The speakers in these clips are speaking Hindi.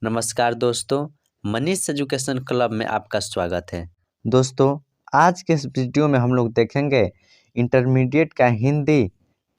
नमस्कार दोस्तों, मनीष एजुकेशन क्लब में आपका स्वागत है। दोस्तों, आज के इस वीडियो में हम लोग देखेंगे इंटरमीडिएट का हिंदी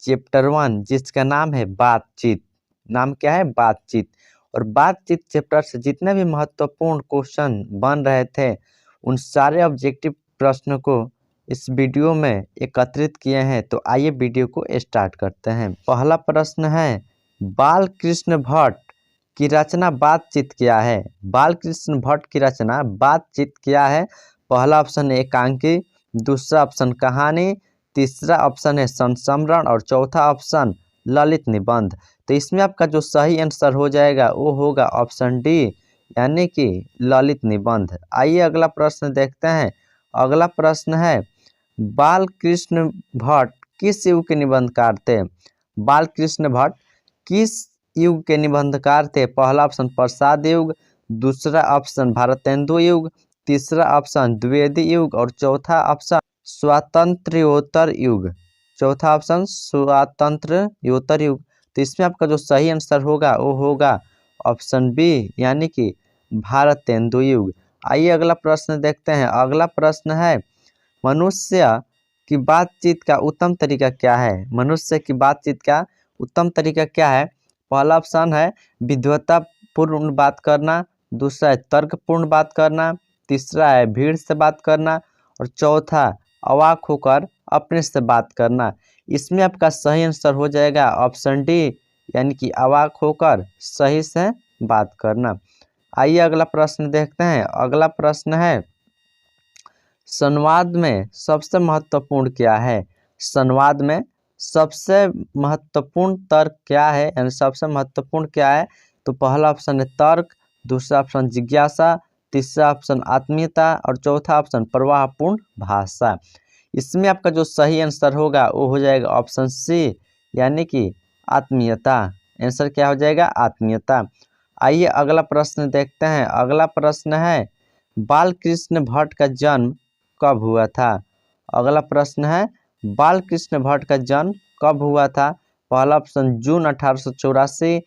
चैप्टर 1 जिसका नाम है बातचीत। नाम क्या है? बातचीत। और बातचीत चैप्टर से जितने भी महत्वपूर्ण क्वेश्चन बन रहे थे उन सारे ऑब्जेक्टिव प्रश्नों को इस वीडियो में एकत्रित किए हैं। तो आइए वीडियो को स्टार्ट करते हैं। पहला प्रश्न है, बाल कृष्ण भट्ट की रचना बातचीत क्या है? बाल कृष्ण भट्ट की रचना बातचीत क्या है? पहला ऑप्शन है एकांकी, दूसरा ऑप्शन कहानी, तीसरा ऑप्शन है संस्मरण और चौथा ऑप्शन ललित निबंध। तो इसमें आपका जो सही आंसर हो जाएगा वो होगा ऑप्शन डी, यानी कि ललित निबंध। आइए अगला प्रश्न देखते हैं। अगला प्रश्न है, बाल कृष्ण भट्ट किस युग के निबंधकार थे? बाल कृष्ण भट्ट किस युग के निबंधकार थे? पहला ऑप्शन प्रसाद युग, दूसरा ऑप्शन भारतेंदु युग, तीसरा ऑप्शन द्विवेदी युग और चौथा ऑप्शन स्वातंत्र्योत्तर युग। चौथा ऑप्शन स्वातंत्र्योत्तर युग। तो इसमें आपका जो सही आंसर होगा वो होगा ऑप्शन बी, यानी कि भारतेंदु युग। आइए अगला प्रश्न देखते हैं। अगला प्रश्न है, मनुष्य की बातचीत का उत्तम तरीका क्या है? मनुष्य की बातचीत का उत्तम तरीका क्या है? पहला ऑप्शन है विद्वतापूर्ण बात करना, दूसरा है तर्कपूर्ण बात करना, तीसरा है भीड़ से बात करना और चौथा अवाक होकर अपने से बात करना। इसमें आपका सही आंसर हो जाएगा ऑप्शन डी, यानी कि अवाक होकर सही से बात करना। आइए अगला प्रश्न देखते हैं। अगला प्रश्न है, संवाद में सबसे महत्वपूर्ण क्या है? संवाद में सबसे महत्वपूर्ण तर्क क्या है, यानी सबसे महत्वपूर्ण क्या है? तो पहला ऑप्शन है तर्क, दूसरा ऑप्शन जिज्ञासा, तीसरा ऑप्शन आत्मीयता और चौथा ऑप्शन प्रवाहपूर्ण भाषा। इसमें आपका जो सही आंसर होगा वो हो जाएगा ऑप्शन सी, यानी कि आत्मीयता। आंसर क्या हो जाएगा? आत्मीयता। आइए अगला प्रश्न देखते हैं। अगला प्रश्न है, बाल कृष्ण भट्ट का जन्म कब हुआ था? अगला प्रश्न है, बाल कृष्ण भट्ट का जन्म कब हुआ था? पहला ऑप्शन जून 1884,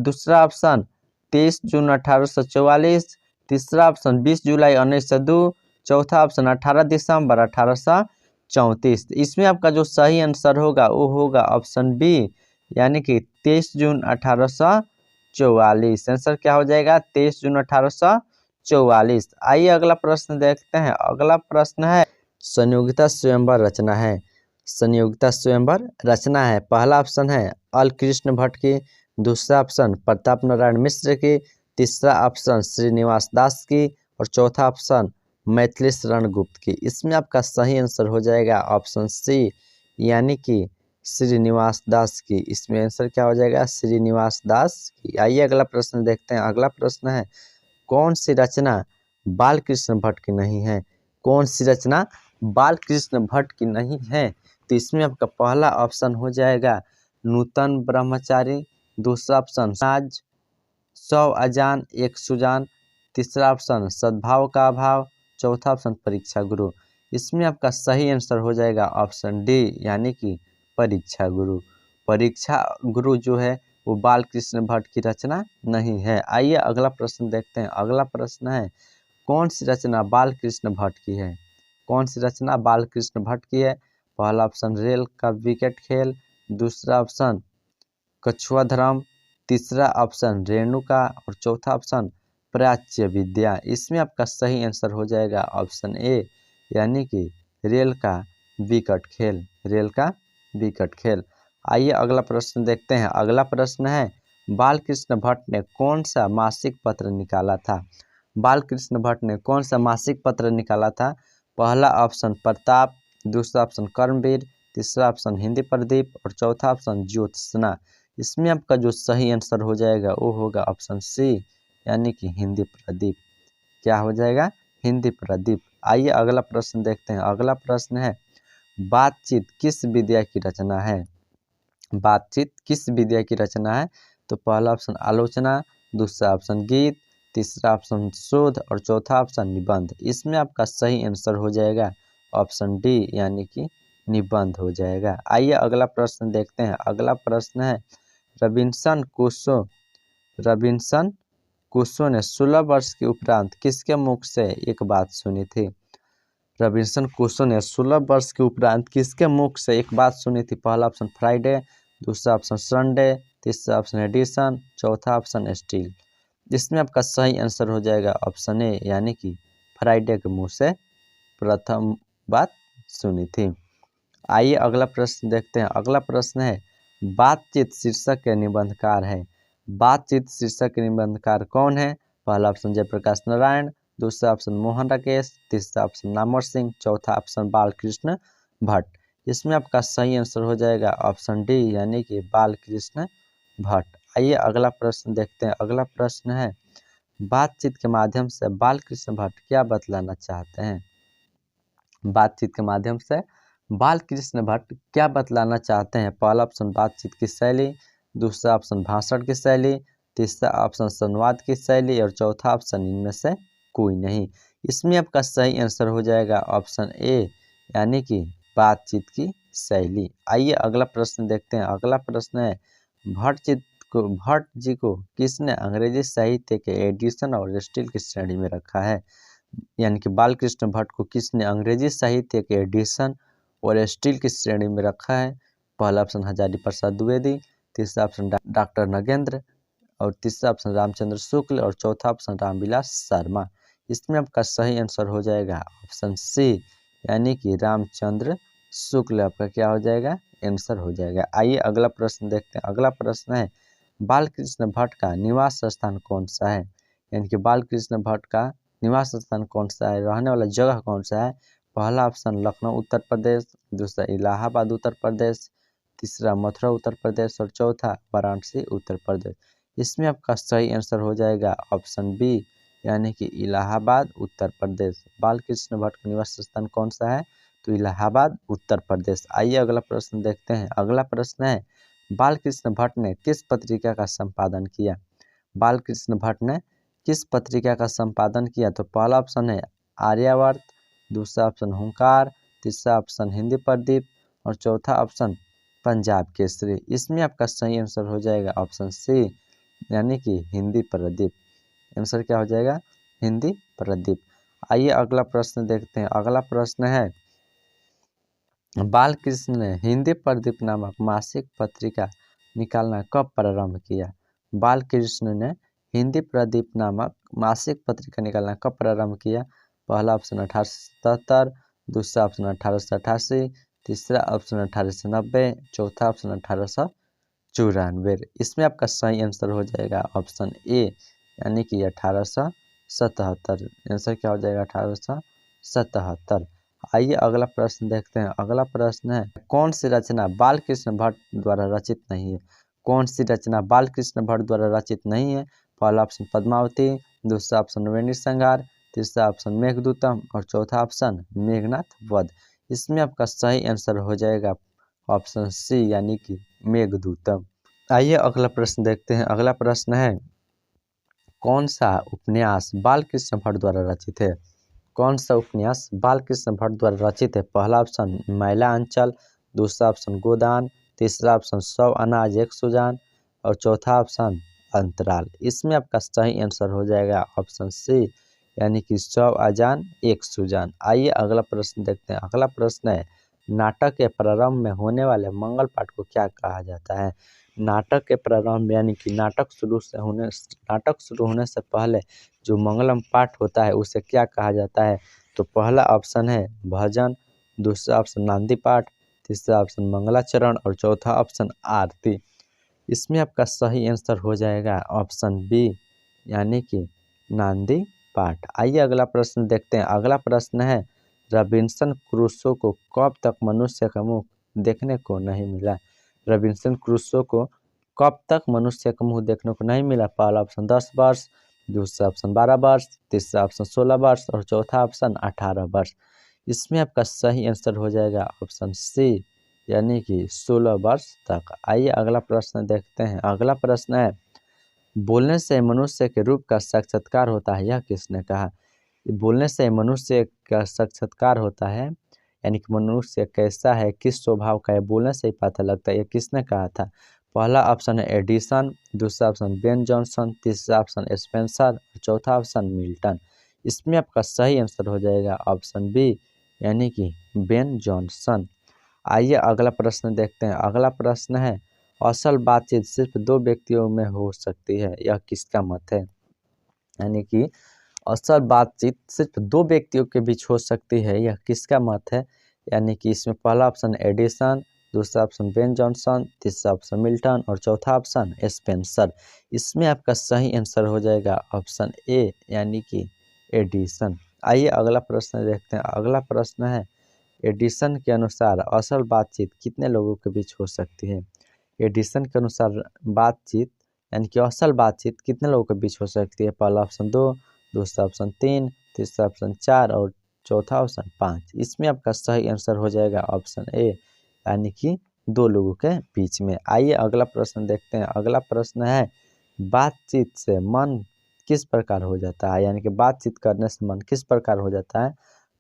दूसरा ऑप्शन 23 जून 1844, तीसरा ऑप्शन 20 जुलाई 1902, चौथा ऑप्शन 18 दिसंबर 1834। इसमें आपका जो सही आंसर होगा वो होगा ऑप्शन बी, यानी कि 23 जून 1844। आंसर क्या हो जाएगा? 23 जून 1844। आइए अगला प्रश्न देखते हैं। अगला प्रश्न है, संयोगिता स्वयंवर रचना है। संयोगिता स्वयंवर रचना है। पहला ऑप्शन है अल कृष्ण भट्ट की, दूसरा ऑप्शन प्रताप नारायण मिश्र की, तीसरा ऑप्शन श्रीनिवास दास की और चौथा ऑप्शन मैथिली शरण गुप्त की। इसमें आपका सही आंसर हो जाएगा ऑप्शन सी, यानी कि श्रीनिवास दास की। इसमें आंसर क्या हो जाएगा? श्रीनिवास दास की। आइए अगला प्रश्न देखते हैं। अगला प्रश्न है, कौन सी रचना बाल कृष्ण भट्ट की नहीं है? कौन सी रचना बाल कृष्ण भट्ट की नहीं है? तो इसमें आपका पहला ऑप्शन हो जाएगा नूतन ब्रह्मचारी, दूसरा ऑप्शन नाज, 100 अजान एक सुजान, तीसरा ऑप्शन सद्भाव का अभाव, चौथा ऑप्शन परीक्षा गुरु। इसमें आपका सही आंसर हो जाएगा ऑप्शन डी, यानी कि परीक्षा गुरु। परीक्षा गुरु जो है वो बाल कृष्ण भट्ट की रचना नहीं है। आइए अगला प्रश्न देखते हैं। अगला प्रश्न है, कौन सी रचना बाल कृष्ण भट्ट की है? कौन सी रचना बाल कृष्ण भट्ट की है? पहला ऑप्शन रेल का विकेट खेल, दूसरा ऑप्शन कछुआ धर्म, तीसरा ऑप्शन रेणुका और चौथा ऑप्शन प्राच्य विद्या। इसमें आपका सही आंसर हो जाएगा ऑप्शन ए, यानी कि रेल का विकट खेल। रेल का विकट खेल। आइए अगला प्रश्न देखते हैं। अगला प्रश्न है, बाल कृष्ण भट्ट ने कौन सा मासिक पत्र निकाला था? बाल कृष्ण भट्ट ने कौन सा मासिक पत्र निकाला था? पहला ऑप्शन प्रताप, दूसरा ऑप्शन कर्मवीर, तीसरा ऑप्शन हिंदी प्रदीप और चौथा ऑप्शन ज्योत्सना। इसमें आपका जो सही आंसर हो जाएगा वो होगा ऑप्शन सी, यानी कि हिंदी प्रदीप। क्या हो जाएगा? हिंदी प्रदीप। आइए अगला प्रश्न देखते हैं। अगला प्रश्न है, बातचीत किस विद्या की रचना है? बातचीत किस विद्या की रचना है? तो पहला ऑप्शन आलोचना, दूसरा ऑप्शन गीत, तीसरा ऑप्शन शोध और चौथा ऑप्शन निबंध। इसमें आपका सही आंसर हो जाएगा ऑप्शन डी, यानी कि निबंध हो जाएगा। आइए अगला प्रश्न देखते हैं। अगला प्रश्न है, रबिन्सन क्रूसो ने 16 वर्ष के उपरांत किसके मुख से एक बात सुनी थी? रॉबिन्सन क्रूसो ने 16 वर्ष के उपरांत किसके मुख से एक बात सुनी थी? पहला ऑप्शन फ्राइडे, दूसरा ऑप्शन संडे, तीसरा ऑप्शन एडिसन, चौथा ऑप्शन स्टील। इसमें आपका सही आंसर हो जाएगा ऑप्शन ए, यानी कि फ्राइडे के मुंह से प्रथम बात सुनी थी। आइए अगला प्रश्न देखते हैं। अगला प्रश्न है बातचीत शीर्षक के निबंधकार है। बातचीत शीर्षक के निबंधकार कौन है? पहला ऑप्शन जयप्रकाश नारायण, दूसरा ऑप्शन मोहन राकेश, तीसरा ऑप्शन नामवर सिंह, चौथा ऑप्शन बालकृष्ण भट्ट। इसमें आपका सही आंसर हो जाएगा ऑप्शन डी, यानी कि बालकृष्ण भट्ट। आइए अगला प्रश्न देखते हैं। अगला प्रश्न है बातचीत के माध्यम से बालकृष्ण भट्ट क्या बतलाना चाहते हैं? बातचीत के माध्यम से बालकृष्ण भट्ट क्या बतलाना चाहते हैं? पहला ऑप्शन बातचीत की शैली, दूसरा ऑप्शन भाषण की शैली, तीसरा ऑप्शन संवाद की शैली और चौथा ऑप्शन इनमें से कोई नहीं। इसमें आपका सही आंसर हो जाएगा ऑप्शन ए, यानी कि बातचीत की शैली। आइए अगला प्रश्न देखते हैं। अगला प्रश्न है भट्ट जी को किसने अंग्रेजी साहित्य के एडिशन और स्टील की श्रेणी में रखा है? यानी कि बालकृष्ण भट्ट को किसने अंग्रेजी साहित्य के एडिशन और स्टील की श्रेणी में रखा है? पहला ऑप्शन हजारी प्रसाद द्विवेदी, तीसरा ऑप्शन डॉक्टर नगेंद्र और तीसरा ऑप्शन रामचंद्र शुक्ल और चौथा ऑप्शन रामविलास शर्मा। इसमें आपका सही आंसर हो जाएगा ऑप्शन सी, यानी कि रामचंद्र शुक्ल आपका क्या हो जाएगा? आंसर हो जाएगा। आइए अगला प्रश्न देखते हैं। अगला प्रश्न है बालकृष्ण भट्ट का निवास स्थान कौन सा है? यानी कि बालकृष्ण भट्ट का निवास स्थान कौन सा है, रहने वाला जगह कौन सा है? पहला ऑप्शन लखनऊ उत्तर प्रदेश, दूसरा इलाहाबाद उत्तर प्रदेश, तीसरा मथुरा उत्तर प्रदेश और चौथा वाराणसी उत्तर प्रदेश। इसमें आपका सही आंसर हो जाएगा ऑप्शन बी, यानी कि इलाहाबाद उत्तर प्रदेश। बालकृष्ण भट्ट का निवास स्थान कौन सा है? तो इलाहाबाद उत्तर प्रदेश। आइए अगला प्रश्न देखते हैं। अगला प्रश्न है बालकृष्ण भट्ट ने किस पत्रिका का संपादन किया? बालकृष्ण भट्ट ने किस पत्रिका का संपादन किया? तो पहला ऑप्शन है आर्यावर्त, दूसरा ऑप्शन हुंकार, तीसरा ऑप्शन हिंदी प्रदीप और चौथा ऑप्शन पंजाब केसरी। इसमें आपका सही आंसर हो जाएगा ऑप्शन सी, यानी कि हिंदी प्रदीप। आंसर क्या हो जाएगा? हिंदी प्रदीप। आइए अगला प्रश्न देखते हैं। अगला प्रश्न है बालकृष्ण ने हिंदी प्रदीप नामक मासिक पत्रिका निकालना कब प्रारंभ किया? बालकृष्ण ने हिंदी प्रदीप नामक मासिक पत्रिका निकालना कब प्रारंभ किया? पहला ऑप्शन 1877, दूसरा ऑप्शन 1888, तीसरा ऑप्शन 1890, चौथा ऑप्शन 1894। इसमें आपका सही आंसर हो जाएगा ऑप्शन ए, यानी कि 1877। आंसर क्या हो जाएगा? 1877। आइए अगला प्रश्न देखते हैं। अगला प्रश्न है कौन सी रचना बालकृष्ण भट्ट द्वारा रचित नहीं है? कौन सी रचना बालकृष्ण भट्ट द्वारा रचित नहीं है? पहला ऑप्शन पद्मावती, दूसरा ऑप्शन वेणी संहार, तीसरा ऑप्शन मेघदूतम और चौथा ऑप्शन मेघनाथ वध। इसमें आपका सही आंसर हो जाएगा ऑप्शन सी, यानी कि मेघदूतम। आइए अगला प्रश्न देखते हैं। अगला प्रश्न है कौन सा उपन्यास बालकृष्ण भट्ट द्वारा रचित है? कौन सा उपन्यास बालकृष्ण भट्ट द्वारा रचित है? पहला ऑप्शन मैला अंचल, दूसरा ऑप्शन गोदान, तीसरा ऑप्शन 100 अनाज एक सुजान और चौथा ऑप्शन अंतराल। इसमें आपका सही आंसर हो जाएगा ऑप्शन सी, यानी कि 100 अजान एक सुजान। आइए अगला प्रश्न देखते हैं। अगला प्रश्न है नाटक के प्रारंभ में होने वाले मंगल पाठ को क्या कहा जाता है? नाटक के प्रारंभ यानी कि नाटक शुरू होने से पहले जो मंगलम पाठ होता है उसे क्या कहा जाता है? तो पहला ऑप्शन है भजन, दूसरा ऑप्शन नांदी पाठ, तीसरा ऑप्शन मंगलाचरण और चौथा ऑप्शन आरती। इसमें आपका सही आंसर हो जाएगा ऑप्शन बी, यानी कि नांदी पाठ। आइए अगला प्रश्न देखते हैं। अगला प्रश्न है रॉबिन्सन क्रूसो को कब तक मनुष्य का मुख देखने को नहीं मिला? रॉबिन्सन क्रूसो को कब तक मनुष्य का मुंह देखने को नहीं मिला? पहला ऑप्शन 10 वर्ष, दूसरा ऑप्शन 12 वर्ष, तीसरा ऑप्शन 16 वर्ष और चौथा ऑप्शन 18 वर्ष। इसमें आपका सही आंसर हो जाएगा ऑप्शन सी, यानी कि 16 वर्ष तक। आइए अगला प्रश्न देखते हैं। अगला प्रश्न है बोलने से मनुष्य के रूप का साक्षात्कार होता है, यह किसने कहा? बोलने से मनुष्य का साक्षात्कार होता है, यानी कि मनुष्य कैसा है, किस स्वभाव का है, बोलने से ही पता लगता है। ये किसने कहा था? पहला ऑप्शन है एडिसन, दूसरा ऑप्शन बेन जॉनसन, तीसरा ऑप्शन स्पेंसर, चौथा ऑप्शन मिल्टन। इसमें आपका सही आंसर हो जाएगा ऑप्शन बी यानी कि बेन जॉनसन। आइए अगला प्रश्न देखते हैं। अगला प्रश्न है असल बातचीत सिर्फ दो व्यक्तियों में हो सकती है, यह किसका मत है? यानी कि असल बातचीत सिर्फ दो व्यक्तियों के बीच हो सकती है, यह किसका मत है? यानी कि इसमें पहला ऑप्शन एडिसन, दूसरा ऑप्शन बेन जॉनसन, तीसरा ऑप्शन मिल्टन और चौथा ऑप्शन स्पेंसर। इसमें आपका सही आंसर हो जाएगा ऑप्शन ए यानी कि एडिसन। आइए अगला प्रश्न देखते हैं। अगला प्रश्न है एडिसन के अनुसार असल बातचीत कितने लोगों के बीच हो सकती है? एडिसन के अनुसार बातचीत यानी कि असल बातचीत कितने लोगों के बीच हो सकती है? पहला ऑप्शन 2, दूसरा ऑप्शन 3, तीसरा ऑप्शन 4 और चौथा ऑप्शन 5। इसमें आपका सही आंसर हो जाएगा ऑप्शन ए यानी कि 2 लोगों के बीच में। आइए अगला प्रश्न देखते हैं। अगला प्रश्न है बातचीत से मन किस प्रकार हो जाता है? यानी कि बातचीत करने से मन किस प्रकार हो जाता है?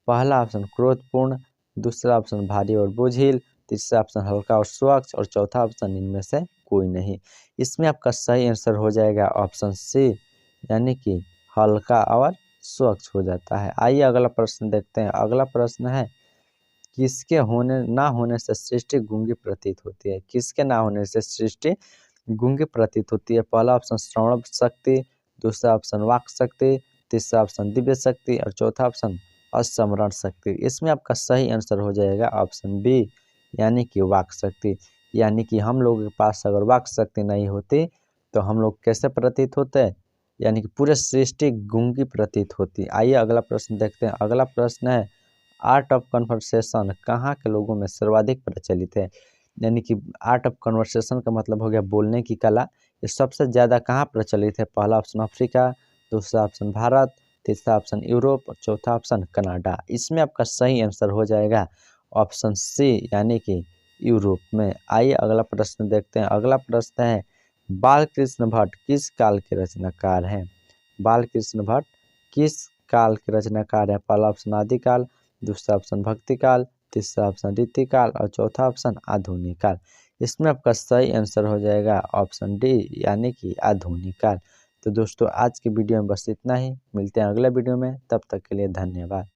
पहला ऑप्शन क्रोधपूर्ण, दूसरा ऑप्शन भारी और बोझिल, तीसरा ऑप्शन हल्का और स्वच्छ और चौथा ऑप्शन इनमें से कोई नहीं। इसमें आपका सही आंसर हो जाएगा ऑप्शन सी यानी कि हल्का और स्वच्छ हो जाता है। आइए अगला प्रश्न देखते हैं। अगला प्रश्न है किसके होने ना होने से सृष्टि गूंगी प्रतीत होती है? किसके ना होने से सृष्टि गूंगी प्रतीत होती है? पहला ऑप्शन श्रवण शक्ति, दूसरा ऑप्शन वाक शक्ति, तीसरा ऑप्शन दिव्य शक्ति और चौथा ऑप्शन स्मरण शक्ति। इसमें आपका सही आंसर हो जाएगा ऑप्शन बी यानी कि वाक शक्ति। यानी कि हम लोगों के पास अगर वाक शक्ति नहीं होती तो हम लोग कैसे प्रतीत होते? यानी कि पूरे सृष्टि गूंगी प्रतीत होती। आइए अगला प्रश्न देखते हैं। अगला प्रश्न है आर्ट ऑफ कन्वर्सेशन कहाँ के लोगों में सर्वाधिक प्रचलित है? यानी कि आर्ट ऑफ कन्वर्सेशन का मतलब हो गया बोलने की कला। ये सबसे ज़्यादा कहाँ प्रचलित है? पहला ऑप्शन अफ्रीका, दूसरा ऑप्शन भारत, तीसरा ऑप्शन यूरोप और चौथा ऑप्शन कनाडा। इसमें आपका सही आंसर हो जाएगा ऑप्शन सी यानी कि यूरोप में। आइए अगला प्रश्न देखते हैं। अगला प्रश्न है बालकृष्ण भट्ट किस काल के रचनाकार हैं? बालकृष्ण भट्ट किस काल के रचनाकार हैं? पहला ऑप्शन आदिकाल, दूसरा ऑप्शन भक्ति काल, तीसरा ऑप्शन रीतिकाल और चौथा ऑप्शन आधुनिक काल। इसमें आपका सही आंसर हो जाएगा ऑप्शन डी यानी कि आधुनिक काल। तो दोस्तों आज की वीडियो में बस इतना ही। मिलते हैं अगले वीडियो में, तब तक के लिए धन्यवाद।